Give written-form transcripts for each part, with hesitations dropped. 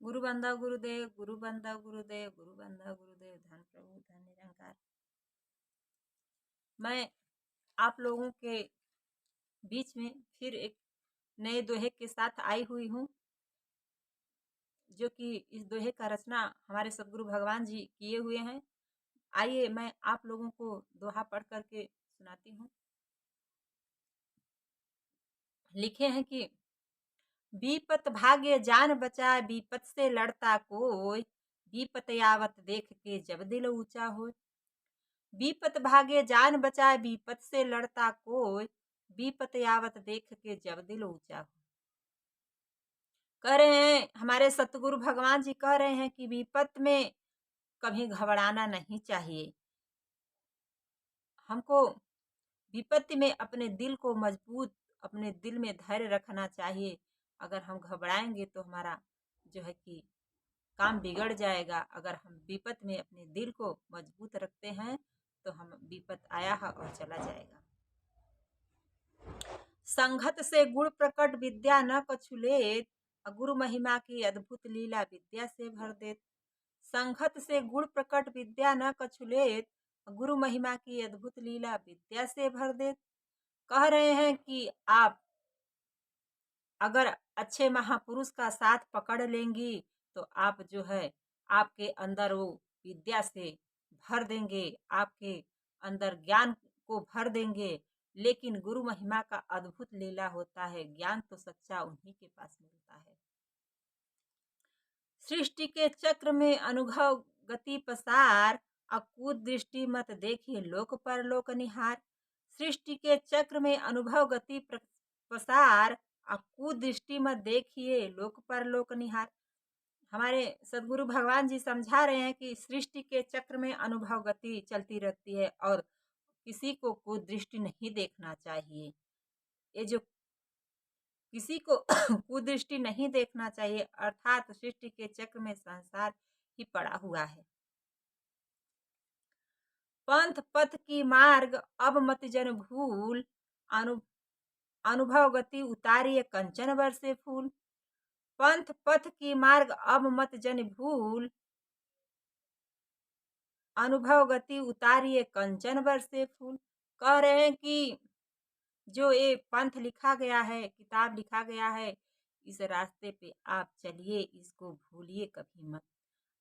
गुरु बंदा गुरुदेव, गुरु बंदा गुरुदेव, गुरु बंदा गुरुदेव, धन प्रभु धन निरंकार। मैं आप लोगों के बीच में फिर एक नए दोहे के साथ आई हुई हूँ, जो कि इस दोहे का रचना हमारे सदगुरु भगवान जी किए हुए हैं। आइए मैं आप लोगों को दोहा पढ़ करके सुनाती हूँ। लिखे हैं कि विपत भाग्य जान बचाए, विपत से लड़ता कोई, विपत आवत देख के जब दिल ऊंचा हो। विपत भागे जान बचाए, विपत से लड़ता कोई, विपत आवत देख के जब दिल ऊंचा हो। कह रहे हैं हमारे सतगुरु भगवान जी, कह रहे हैं कि विपत में कभी घबराना नहीं चाहिए। हमको विपत्ति में अपने दिल को मजबूत, अपने दिल में धैर्य रखना चाहिए। अगर हम घबराएंगे तो हमारा जो है कि काम बिगड़ जाएगा। अगर हम विपत में अपने दिल को मजबूत रखते हैं तो हम विपत आया है और चला जाएगा। संघत से गुण प्रकट विद्या न कछु लेत, गुरु महिमा की अद्भुत लीला विद्या से भर देत। संघत से गुण प्रकट विद्या न कछु लेत, गुरु महिमा की अद्भुत लीला विद्या से भर देत। कह रहे हैं कि आप अगर अच्छे महापुरुष का साथ पकड़ लेंगी तो आप जो है आपके अंदर वो विद्या से भर देंगे, आपके अंदर ज्ञान को भर देंगे। लेकिन गुरु महिमा का अद्भुत लीला होता है, ज्ञान तो सच्चा उन्हीं के पास मिलता है। सृष्टि के चक्र में अनुभव गति पसार, अकूत दृष्टि मत देखिए लोक पर लोक निहार। सृष्टि के चक्र में अनुभव गति पसार, अकूत दृष्टि मत देखिए लोक पर लोक निहार। हमारे सदगुरु भगवान जी समझा रहे हैं कि सृष्टि के चक्र में अनुभव गति चलती रहती है और किसी को कुदृष्टि नहीं देखना चाहिए। ये जो किसी को कुदृष्टि नहीं देखना चाहिए, अर्थात सृष्टि के चक्र में संसार ही पड़ा हुआ है। पंथ पथ की मार्ग अब मत जन भूल, अनुभव गति उतारिए कंचन बरसे फूल। पंथ पथ की मार्ग अब मत जन भूल, अनुभव गति उतारिए कंचन बरसे फूल। कह रहे हैं कि जो ये पंथ लिखा गया है, किताब लिखा गया है, इस रास्ते पे आप चलिए, इसको भूलिए कभी मत।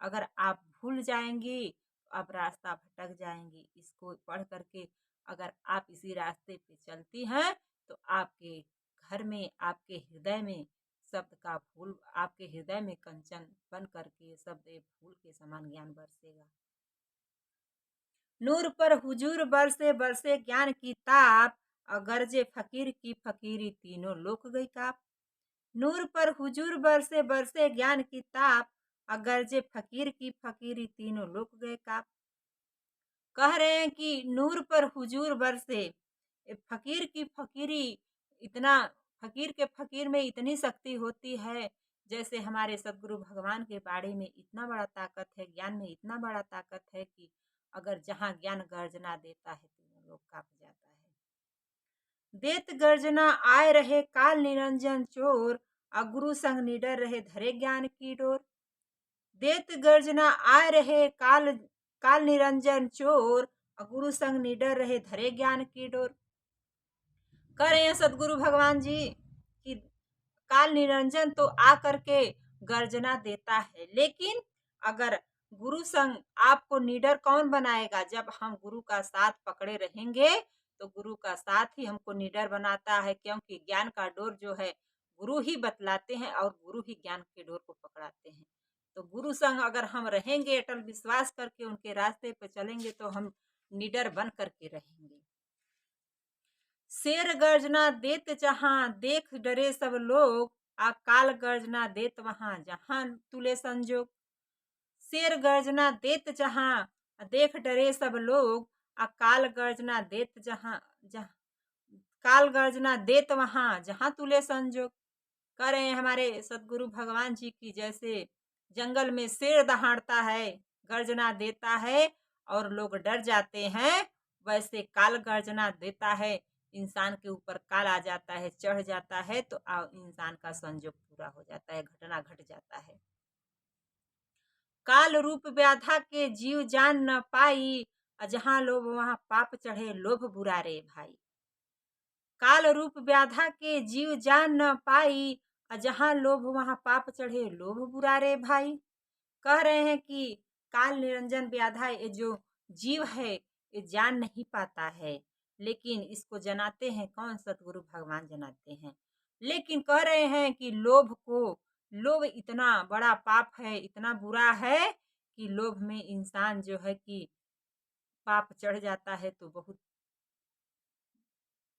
अगर आप भूल जाएंगी तो आप रास्ता भटक जाएंगी। इसको पढ़ करके अगर आप इसी रास्ते पे चलती हैं तो आपके घर में, आपके हृदय में शब्द का फूल, आपके हृदय में कंचन बन करके शब्द फूल के समान ज्ञान बरसेगा। नूर पर हुजूर बरसे बरसे ज्ञान की ताप, गरजे फकीर की फकीरी तीनों लोक गई काप। नूर पर हुजूर बरसे बरसे ज्ञान की ताप, गरजे फकीर की फकीरी तीनों लोक गए काप। कह रहे हैं कि नूर पर हुजूर बरसे, फकीर की फकीरी, इतना फकीर के फकीर में इतनी शक्ति होती है। जैसे हमारे सदगुरु भगवान के बाड़े में इतना बड़ा ताकत है, ज्ञान में इतना बड़ा ताकत है कि अगर जहाँ ज्ञान गर्जना देता है तो लोग कांप जाता है। देत गर्जना आए रहे काल निरंजन चोर, गुरु संग निडर रहे धरे ज्ञान की डोर। देत गर्जना आए रहे काल काल निरंजन चोर, गुरु संग निडर रहे धरे ज्ञान की डोर। कह रहे हैं सदगुरु भगवान जी कि काल निरंजन तो आ करके गर्जना देता है, लेकिन अगर गुरु संग आपको निडर कौन बनाएगा? जब हम गुरु का साथ पकड़े रहेंगे तो गुरु का साथ ही हमको निडर बनाता है, क्योंकि ज्ञान का डोर जो है गुरु ही बतलाते हैं और गुरु ही ज्ञान के डोर को पकड़ाते हैं। तो गुरु संग अगर हम रहेंगे, अटल विश्वास करके उनके रास्ते पे चलेंगे तो हम निडर बन करके रहेंगे। शेर गर्जना देत जहां देख डरे सब लोग, काल गर्जना देत वहां जहां तुले संजोग। शेर गर्जना देत जहां देख डरे सब लोग, काल गर्जना देत जहां काल गर्जना देत वहां जहां तुले संजोग। कह रहे हैं हमारे सदगुरु भगवान जी की, जैसे जंगल में शेर दहाड़ता है, गर्जना देता है और लोग डर जाते हैं, वैसे काल गर्जना देता है, इंसान के ऊपर काल आ जाता है, चढ़ जाता है तो इंसान का संजोग पूरा हो जाता है, घटना घट जाता है। काल रूप व्याधा के जीव जान न पाई, जहाँ लोभ वहाँ पाप चढ़े लोभ बुरा रे भाई। काल रूप व्याधा के जीव जान न पाई, जहाँ लोभ वहाँ पाप चढ़े लोभ बुरा रे भाई। कह रहे हैं कि काल निरंजन व्याधा ये जो जीव है ये जान नहीं पाता है, लेकिन इसको जनाते हैं कौन? सतगुरु भगवान जनाते हैं। लेकिन कह रहे हैं कि लोभ इतना बड़ा पाप है, इतना बुरा है कि लोभ में इंसान जो है कि पाप चढ़ जाता है तो बहुत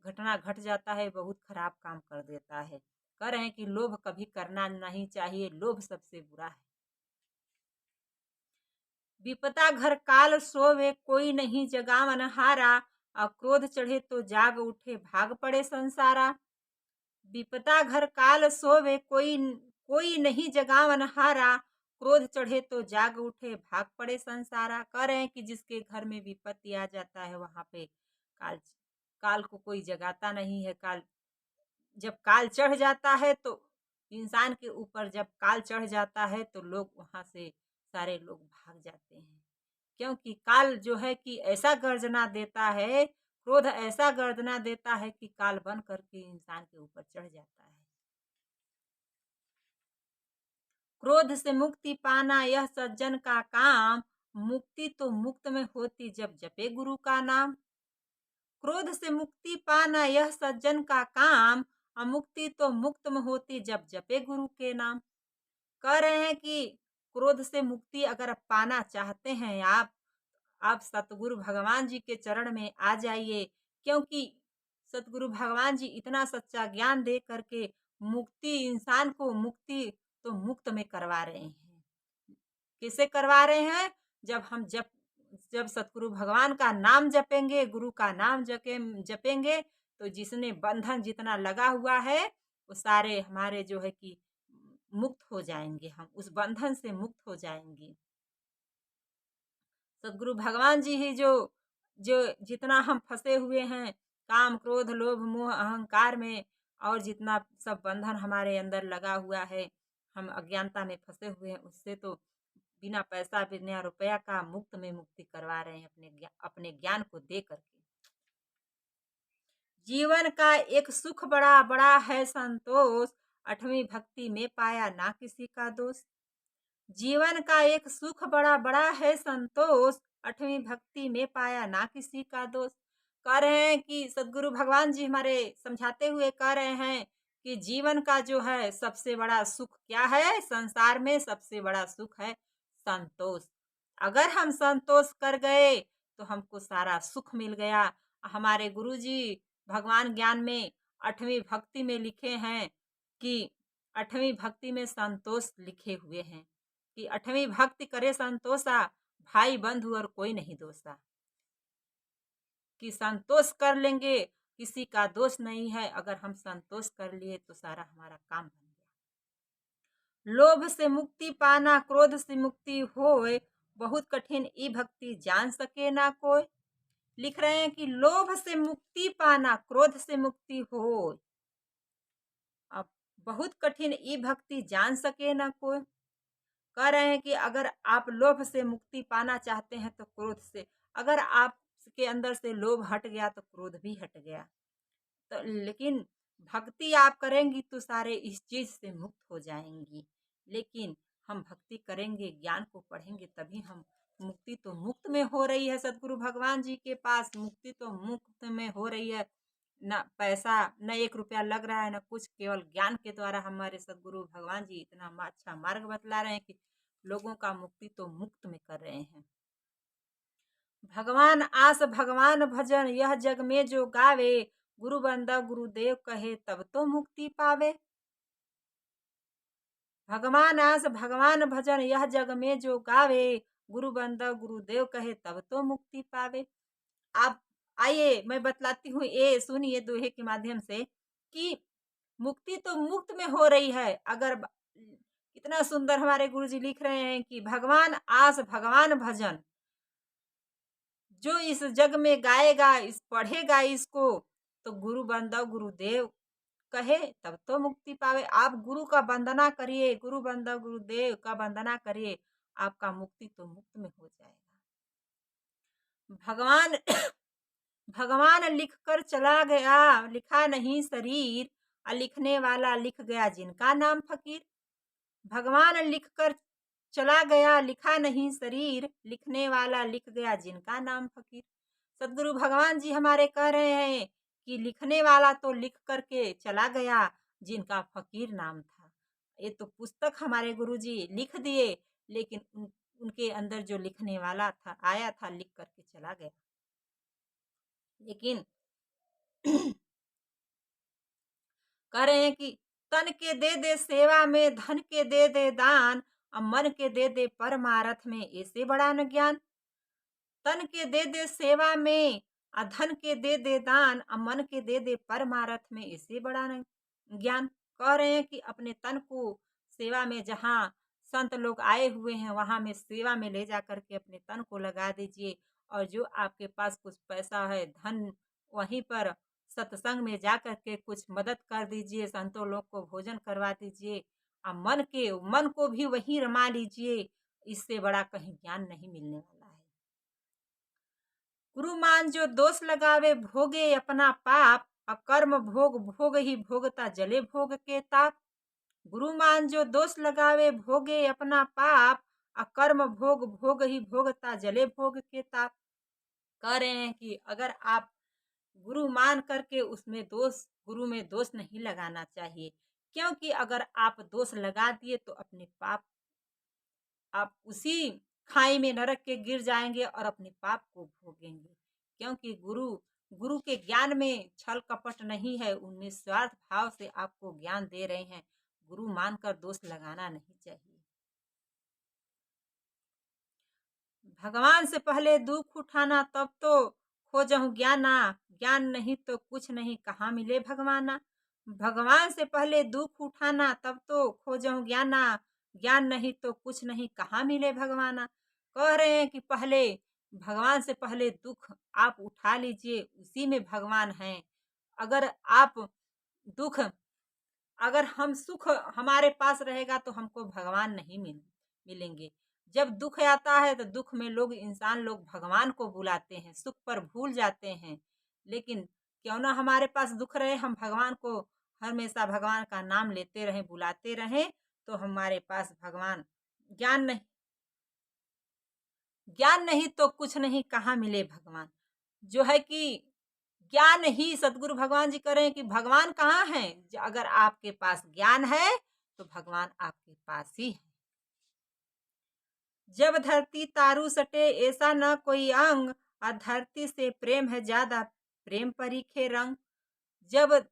घटना घट जाता है, बहुत खराब काम कर देता है। कह रहे हैं कि लोभ कभी करना नहीं चाहिए, लोभ सबसे बुरा है। विपदा घर काल सोवे कोई नहीं जगावन हारा, और क्रोध चढ़े तो जाग उठे भाग पड़े संसारा। विपदा घर काल सोवे कोई नहीं जगावन हारा, क्रोध चढ़े तो जाग उठे भाग पड़े संसारा। कह रहे हैं कि जिसके घर में विपत्ति आ जाता है वहां पे काल काल को कोई जगाता नहीं है। काल जब काल चढ़ जाता है तो इंसान के ऊपर जब काल चढ़ जाता है तो लोग वहां से सारे लोग भाग जाते हैं, क्योंकि काल जो है कि ऐसा गर्जना देता है, क्रोध ऐसा गर्जना देता है कि काल बन करके इंसान के ऊपर चढ़ जाता है। क्रोध से मुक्ति पाना यह सज्जन का काम, मुक्ति तो मुक्त में होती जब जपे गुरु का नाम। क्रोध से मुक्ति पाना यह सज्जन का काम, मुक्ति तो मुक्त में होती जब जपे गुरु के नाम। कह रहे हैं कि क्रोध से मुक्ति अगर पाना चाहते हैं आप सतगुरु भगवान जी के चरण में आ जाइए, क्योंकि सतगुरु भगवान जी इतना सच्चा ज्ञान दे करके मुक्ति इंसान को मुक्ति तो मुक्त में करवा रहे हैं। कैसे करवा रहे हैं? जब सतगुरु भगवान का नाम जपेंगे, गुरु का नाम जपेंगे तो जिसने बंधन जितना लगा हुआ है वो सारे हमारे जो है कि मुक्त हो जाएंगे, हम उस बंधन से मुक्त हो जाएंगे। सदगुरु भगवान जी ही जो जो जितना हम फंसे हुए हैं काम क्रोध लोभ मोह अहंकार में, और जितना सब बंधन हमारे अंदर लगा हुआ है, हम अज्ञानता में फंसे हुए हैं, उससे तो बिना पैसा बिना रुपया का मुक्त में मुक्ति करवा रहे हैं अपने ज्ञान को दे करके। जीवन का एक सुख बड़ा बड़ा है संतोष, आठवीं भक्ति में पाया ना किसी का दोष। जीवन का एक सुख बड़ा बड़ा है संतोष, आठवीं भक्ति में पाया ना किसी का दोष। कह रहे हैं कि सदगुरु भगवान जी हमारे समझाते हुए कह रहे हैं कि जीवन का जो है सबसे बड़ा सुख क्या है? संसार में सबसे बड़ा सुख है संतोष। अगर हम संतोष कर गए तो हमको सारा सुख मिल गया। हमारे गुरु जी भगवान ज्ञान में आठवीं भक्ति में लिखे हैं कि आठवीं भक्ति में संतोष लिखे हुए हैं कि आठवीं भक्ति करे संतोषा, भाई बंधु और कोई नहीं दोषा। कि संतोष कर लेंगे, किसी का दोष नहीं है। अगर हम संतोष कर लिए तो सारा हमारा काम बन गया। लोभ से मुक्ति पाना क्रोध से मुक्ति होए, बहुत कठिन ई भक्ति जान सके ना कोई। लिख रहे हैं कि लोभ से मुक्ति पाना क्रोध से मुक्ति होए, अब बहुत कठिन ई भक्ति जान सके ना कोई। कह रहे हैं कि अगर आप लोभ से मुक्ति पाना चाहते हैं तो क्रोध से, अगर आपके अंदर से लोभ हट गया तो क्रोध भी हट गया। तो लेकिन भक्ति आप करेंगी तो सारे इस चीज से मुक्त हो जाएंगी। लेकिन हम भक्ति करेंगे, ज्ञान को पढ़ेंगे, तभी हम मुक्ति तो मुक्त में हो रही है। सदगुरु भगवान जी के पास मुक्ति तो मुक्त में हो रही है। न पैसा न एक रुपया लग रहा है न कुछ, केवल ज्ञान के द्वारा हमारे सदगुरु भगवान जी इतना अच्छा मार्ग बतला रहे हैं कि लोगों का मुक्ति तो मुक्त में कर रहे हैं। भगवान आस भगवान भजन यह जग में जो गावे, गुरु बंदा गुरुदेव कहे तब तो मुक्ति पावे। भगवान आस भगवान भजन यह जग में जो गावे, गुरु बंदा गुरुदेव कहे तब तो मुक्ति पावे। आप आइए मैं बतलाती हूँ, ये सुनिए दोहे के माध्यम से कि मुक्ति तो मुक्त में हो रही है। अगर इतना सुंदर हमारे गुरु जी लिख रहे हैं कि भगवान आस भगवान भजन जो इस जग में गाएगा, इस पढ़ेगा इसको, तो गुरु बंदा गुरुदेव कहे तब तो मुक्ति पावे। आप गुरु का वंदना करिए, गुरु बंदा गुरुदेव का वंदना करिए, आपका मुक्ति तो मुक्त में हो जाएगा। भगवान भगवान लिख कर चला गया, लिखा नहीं शरीर, लिखने वाला लिख गया जिनका नाम फकीर। भगवान लिख कर चला गया, लिखा नहीं शरीर, लिखने वाला लिख गया जिनका नाम फकीर। सदगुरु भगवान जी हमारे कह रहे हैं कि लिखने वाला तो लिख करके चला गया, जिनका फकीर नाम था। ये तो पुस्तक हमारे गुरुजी लिख दिए, लेकिन उनके अंदर जो लिखने वाला था, आया था, लिख करके चला गया। लेकिन कह रहे हैं कि तन के दे दे सेवा में, धन के दे दे दान, मन के दे दे परमारथ में, ऐसे बड़ा न ज्ञान। तन के दे दे सेवा में, धन के दे दे दान, मन के दे दे परमारथ में, ऐसे बड़ा न ज्ञान। कह रहे हैं कि अपने तन को सेवा में, जहाँ संत लोग आए हुए हैं वहां में सेवा में ले जा करके अपने तन को लगा दीजिए। और जो आपके पास कुछ पैसा है, धन, वहीं पर सत्संग में जा करके कुछ मदद कर दीजिए, संतों लोग को भोजन करवा दीजिए। मन को भी वहीं रमा लीजिए। इससे बड़ा कहीं ज्ञान नहीं मिलने वाला है। गुरु मान जो दोष लगावे, भोगे अपना पाप, अकर्म भोग भोग ही भोगता, जले भोग के ताप। गुरु मान जो दोष लगावे, भोगे अपना पाप, अकर्म भोग भोग ही भोगता, जले भोग के ताप। कह रहे हैं कि अगर आप गुरु मान करके उसमें दोष, गुरु में दोष नहीं लगाना चाहिए, क्योंकि अगर आप दोष लगा दिए तो अपने पाप, आप उसी खाई में, नरक के गिर जाएंगे और अपने पाप को भोगेंगे। क्योंकि गुरु गुरु के ज्ञान में छल कपट नहीं है, उनमें स्वार्थ भाव से आपको ज्ञान दे रहे हैं। गुरु मानकर दोष लगाना नहीं चाहिए। भगवान से पहले दुख उठाना, तब तो खोजहु ज्ञाना, ज्ञान नहीं तो कुछ नहीं, कहाँ मिले भगवाना। भगवान से पहले दुख उठाना, तब तो खोजहु ज्ञाना, ज्ञान नहीं तो कुछ नहीं, कहाँ मिले भगवाना। कह रहे हैं कि पहले भगवान से पहले दुख आप उठा लीजिए, उसी में भगवान हैं। अगर आप दुख, अगर हम सुख हमारे पास रहेगा तो हमको भगवान नहीं मिलेंगे। जब दुख आता है तो दुख में लोग, इंसान लोग भगवान को बुलाते हैं, सुख पर भूल जाते हैं। लेकिन क्यों ना हमारे पास दुख रहे, हम भगवान को हमेशा भगवान का नाम लेते रहें, बुलाते रहें, तो हमारे पास भगवान, ज्ञान नहीं तो कुछ नहीं, कहाँ मिले भगवान। जो है कि ज्ञान ही, सदगुरु भगवान जी कह रहे हैं कि भगवान कहाँ है। अगर आपके पास ज्ञान है तो भगवान आपके पास ही है। जब धरती तारू सटे, ऐसा न कोई अंग, धरती से प्रेम है ज्यादा, प्रेम परीखे रंग। जब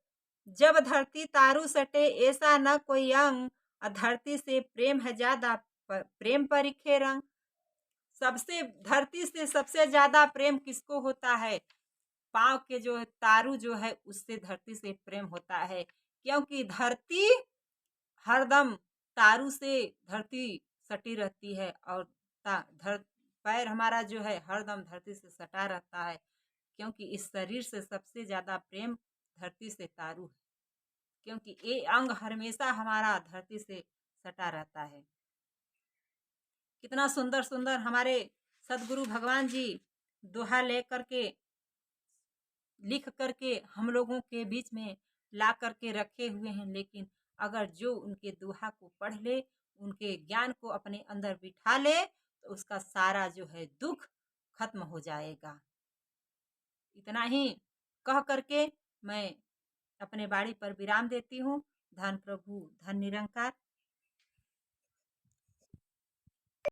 जब धरती तारू सटे, ऐसा न कोई अंग, धरती से प्रेम है ज्यादा, प्रेम परीखे रंग। सबसे, धरती से सबसे ज्यादा प्रेम किसको होता है? पाँव के जो है तारू जो है, उससे धरती से प्रेम होता है। क्योंकि धरती हरदम, तारू से धरती सटी रहती है, और पैर हमारा जो है हरदम धरती से सटा रहता है। क्योंकि इस शरीर से सबसे ज्यादा प्रेम धरती से तारू है। क्योंकि ये अंग हमेशा हमारा धरती से सटा रहता है। कितना सुंदर सुंदर हमारे सदगुरु भगवान जी दोहा ले करके, लिख करके हम लोगों के बीच में ला करके रखे हुए हैं। लेकिन अगर जो उनके दोहा को पढ़ ले, उनके ज्ञान को अपने अंदर बिठा ले, तो उसका सारा जो है दुख खत्म हो जाएगा। इतना ही कह करके मैं अपने बाड़ी पर विराम देती हूँ। धन प्रभु, धन निरंकार।